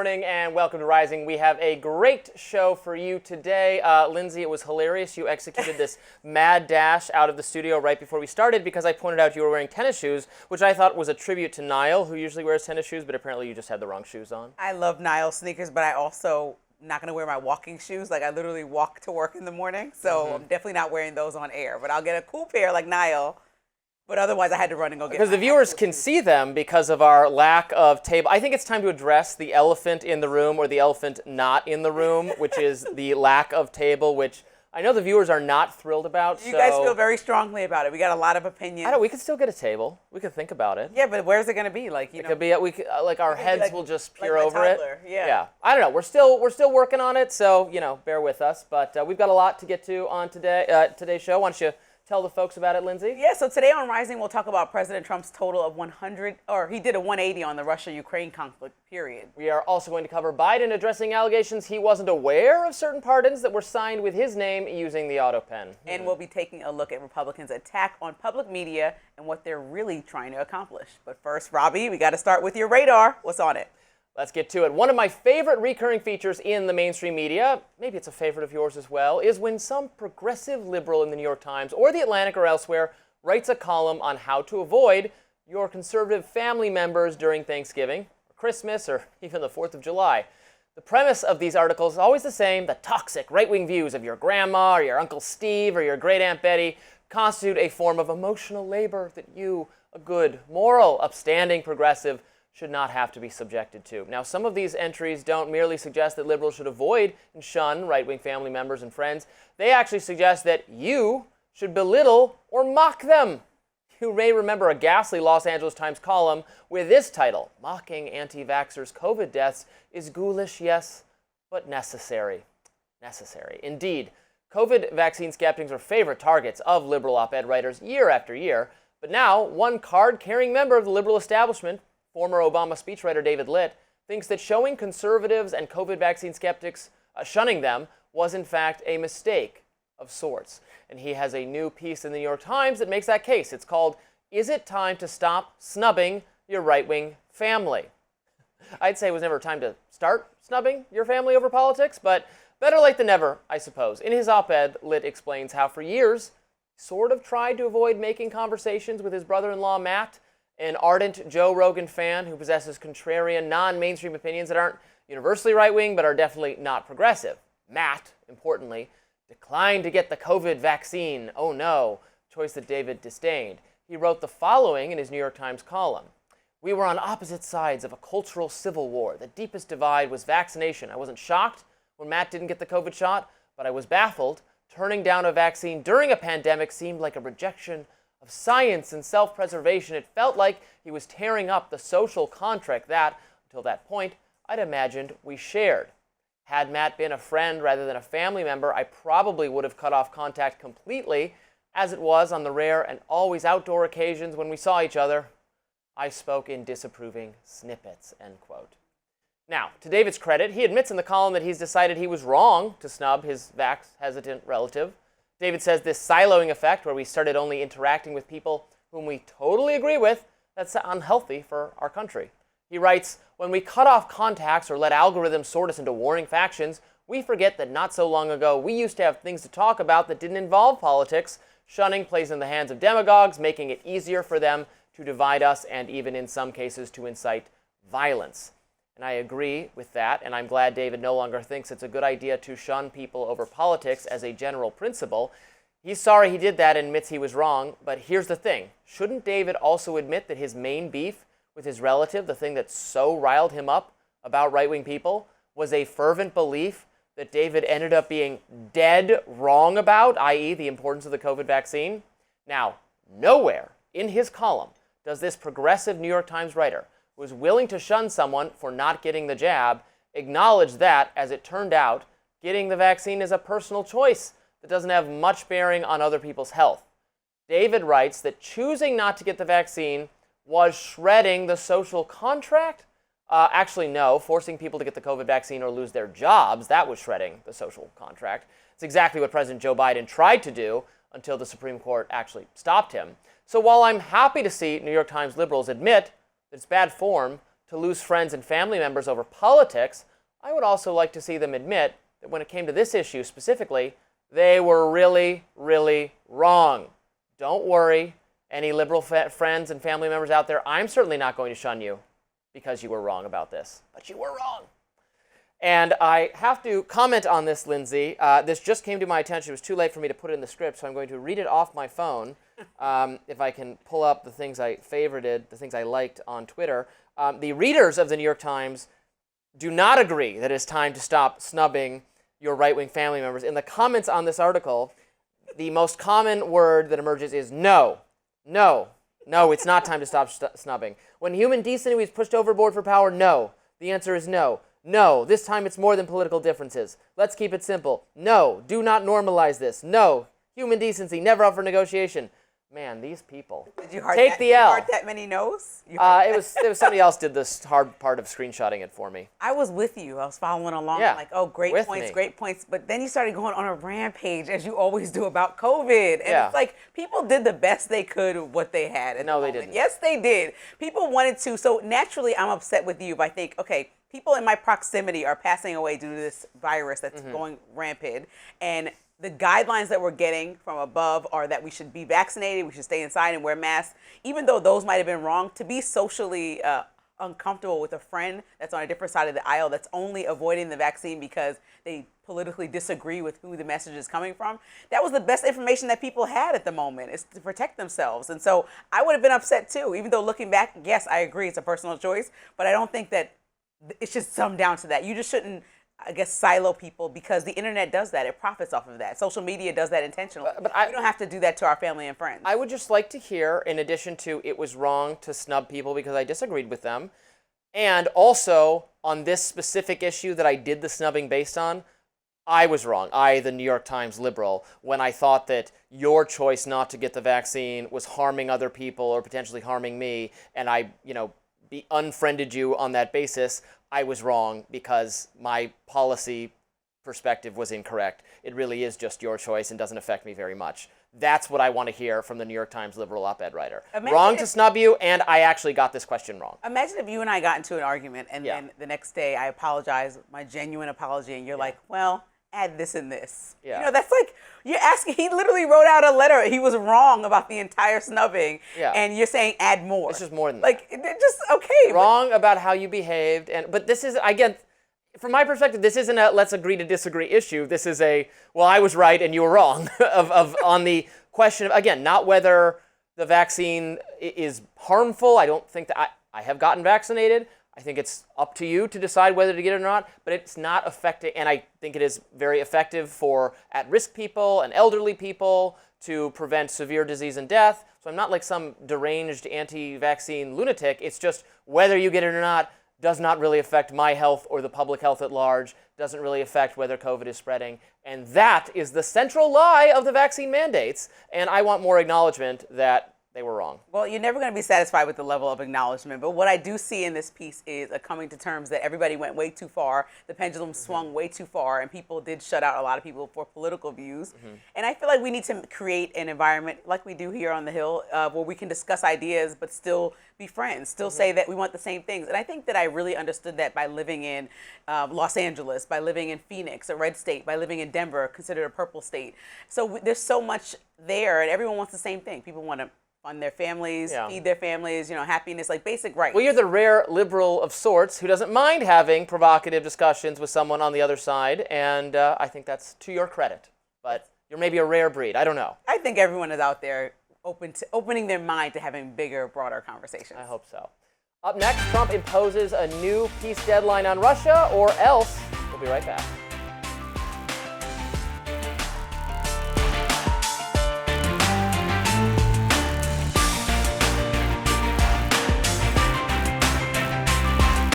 morning and welcome to Rising. We have a great show for you today. Lindsay, it was hilarious. You executed this mad dash out of the studio right before we started because I pointed out you were wearing tennis shoes, which I thought was a tribute to Niall, who usually wears tennis shoes, but apparently you just had the wrong shoes on. I love Niall sneakers, but I also not going to wear my walking shoes. Like, I literally walk to work in the morning, so I'm definitely not wearing those on air. But I'll get a cool pair like Niall. But otherwise, I had to run and go get because the viewers can see them because of our lack of table. I think it's time to address the elephant in the room, or the elephant not in the room, which is the lack of table, which I know the viewers are not thrilled about. You guys feel very strongly about it. We got a lot of opinions. I know, we could still get a table. We could think about it. Yeah, but where's it going to be? Like, it could be, like our heads will just peer over it. Yeah. I don't know. We're still working on it, so, bear with us. But we've got a lot to get to on today's show. Why don't you tell the folks about it, Lindsay? Yeah, so today on Rising, we'll talk about President Trump's total of 100, or he did a 180 on the Russia-Ukraine conflict, period. We are also going to cover Biden addressing allegations he wasn't aware of certain pardons that were signed with his name using the auto pen. And we'll be taking a look at Republicans' attack on public media and what they're really trying to accomplish. But first, Robbie, we got to start with your radar. What's on it? Let's get to it. One of my favorite recurring features in the mainstream media, maybe it's a favorite of yours as well, is when some progressive liberal in the New York Times or the Atlantic or elsewhere writes a column on how to avoid your conservative family members during Thanksgiving, or Christmas, or even the 4th of July. The premise of these articles is always the same. The toxic right-wing views of your grandma or your Uncle Steve or your great-aunt Betty constitute a form of emotional labor that you, a good, moral, upstanding progressive, should not have to be subjected to. Now, some of these entries don't merely suggest that liberals should avoid and shun right-wing family members and friends. They actually suggest that you should belittle or mock them. You may remember a ghastly Los Angeles Times column with this title: "Mocking anti-vaxxers' COVID deaths is ghoulish, yes, but necessary." Necessary. Indeed, COVID vaccine skeptics are favorite targets of liberal op-ed writers year after year. But now, one card-carrying member of the liberal establishment, former Obama speechwriter David Litt, thinks that showing conservatives and COVID vaccine skeptics shunning them was in fact a mistake of sorts. And he has a new piece in the New York Times that makes that case. It's called, "Is It Time to Stop Snubbing Your Right-Wing Family?" I'd say it was never time to start snubbing your family over politics, but better late than never, I suppose. In his op-ed, Litt explains how for years he sort of tried to avoid making conversations with his brother-in-law Matt, an ardent Joe Rogan fan who possesses contrarian, non-mainstream opinions that aren't universally right-wing but are definitely not progressive. Matt, importantly, declined to get the COVID vaccine. Oh no, choice that David disdained. He wrote the following in his New York Times column: "We were on opposite sides of a cultural civil war. The deepest divide was vaccination. I wasn't shocked when Matt didn't get the COVID shot, but I was baffled. Turning down a vaccine during a pandemic seemed like a rejection of science and self-preservation. It felt like he was tearing up the social contract that, until that point, I'd imagined we shared. Had Matt been a friend rather than a family member, I probably would have cut off contact completely. As it was, on the rare and always outdoor occasions when we saw each other, I spoke in disapproving snippets," end quote. Now, to David's credit, he admits in the column that he's decided he was wrong to snub his vax-hesitant relative. David says this siloing effect, where we started only interacting with people whom we totally agree with, that's unhealthy for our country. He writes, "When we cut off contacts or let algorithms sort us into warring factions, we forget that not so long ago we used to have things to talk about that didn't involve politics. Shunning plays in the hands of demagogues, making it easier for them to divide us and even in some cases to incite violence." And I agree with that, and I'm glad David no longer thinks it's a good idea to shun people over politics as a general principle. He's sorry he did that and admits he was wrong, but here's the thing. Shouldn't David also admit that his main beef with his relative, the thing that so riled him up about right-wing people, was a fervent belief that David ended up being dead wrong about, i.e. the importance of the COVID vaccine? Now, nowhere in his column does this progressive New York Times writer, who was willing to shun someone for not getting the jab, acknowledge that, as it turned out, getting the vaccine is a personal choice that doesn't have much bearing on other people's health. David writes that choosing not to get the vaccine was shredding the social contract. Actually, no. Forcing people to get the COVID vaccine or lose their jobs, that was shredding the social contract. It's exactly what President Joe Biden tried to do until the Supreme Court actually stopped him. So while I'm happy to see New York Times liberals admit that it's bad form to lose friends and family members over politics, I would also like to see them admit that when it came to this issue specifically, they were really, really wrong. Don't worry, any liberal friends and family members out there, I'm certainly not going to shun you because you were wrong about this. But you were wrong. And I have to comment on this, Lindsay. This just came to my attention. It was too late for me to put it in the script, so I'm going to read it off my phone. If I can pull up the things I favorited, the things I liked on Twitter. The readers of the New York Times do not agree that it's time to stop snubbing your right-wing family members. In the comments on this article, the most common word that emerges is no. No. No, it's not time to stop snubbing. When human decency is pushed overboard for power, no. The answer is no. No, this time it's more than political differences. Let's keep it simple. No, do not normalize this. No, human decency, never up for negotiation. Man, these people. Did you heart take the L. Did you heart that many no's? It was somebody else did this hard part of screenshotting it for me. I was with you. I was following along. Yeah, Like, oh, great with points, me. great points. But then you started going on a rampage, as you always do, about COVID. And Yeah. it's like people did the best they could with what they had. At No, the they moment. didn't. Yes, they did. People wanted to. So naturally, I'm upset with you if I think, okay, people in my proximity are passing away due to this virus that's going rampant. And the guidelines that we're getting from above are that we should be vaccinated, we should stay inside and wear masks, even though those might have been wrong. To be socially uncomfortable with a friend that's on a different side of the aisle that's only avoiding the vaccine because they politically disagree with who the message is coming from, that was the best information that people had at the moment, is to protect themselves. And so I would have been upset too, even though looking back, yes, I agree, it's a personal choice, but I don't think that it should sum down to that. You just shouldn't, I guess, silo people, because the internet does that. It profits off of that. Social media does that intentionally. But we don't have to do that to our family and friends. I would just like to hear, in addition to it was wrong to snub people because I disagreed with them, and also on this specific issue that I did the snubbing based on, I was wrong. I, the New York Times liberal, when I thought that your choice not to get the vaccine was harming other people or potentially harming me, and I, unfriended you on that basis, I was wrong because my policy perspective was incorrect. It really is just your choice and doesn't affect me very much. That's what I want to hear from the New York Times liberal op-ed writer. Wrong to snub you, and I actually got this question wrong. Imagine if you and I got into an argument, and then the next day I apologize, my genuine apology, and you're like, well, add this and this. Yeah. That's like, you're asking, he literally wrote out a letter. He was wrong about the entire snubbing. Yeah. And you're saying add more. It's just more than like, that. just, okay. Wrong about how you behaved. But this is, again, from my perspective, this isn't a let's agree to disagree issue. This is a, well, I was right and you were wrong on the question of, again, not whether the vaccine is harmful. I don't think that I have gotten vaccinated. I think it's up to you to decide whether to get it or not, but it's not affecting, and I think it is very effective for at-risk people and elderly people to prevent severe disease and death. So I'm not like some deranged anti-vaccine lunatic. It's just whether you get it or not does not really affect my health or the public health at large, doesn't really affect whether COVID is spreading. And that is the central lie of the vaccine mandates, and I want more acknowledgement that they were wrong. Well, you're never going to be satisfied with the level of acknowledgement, but what I do see in this piece is a coming to terms that everybody went way too far, the pendulum swung way too far, and people did shut out a lot of people for political views. And I feel like we need to create an environment like we do here on the Hill where we can discuss ideas but still be friends, still say that we want the same things. And I think that I really understood that by living in Los Angeles, by living in Phoenix, a red state, by living in Denver, considered a purple state. So there's so much there, and everyone wants the same thing. People want to fund their families, feed their families, happiness, like basic rights. Well, you're the rare liberal of sorts who doesn't mind having provocative discussions with someone on the other side, and I think that's to your credit. But you're maybe a rare breed. I don't know. I think everyone is out there opening their mind to having bigger, broader conversations. I hope so. Up next, Trump imposes a new peace deadline on Russia, or else. We'll be right back.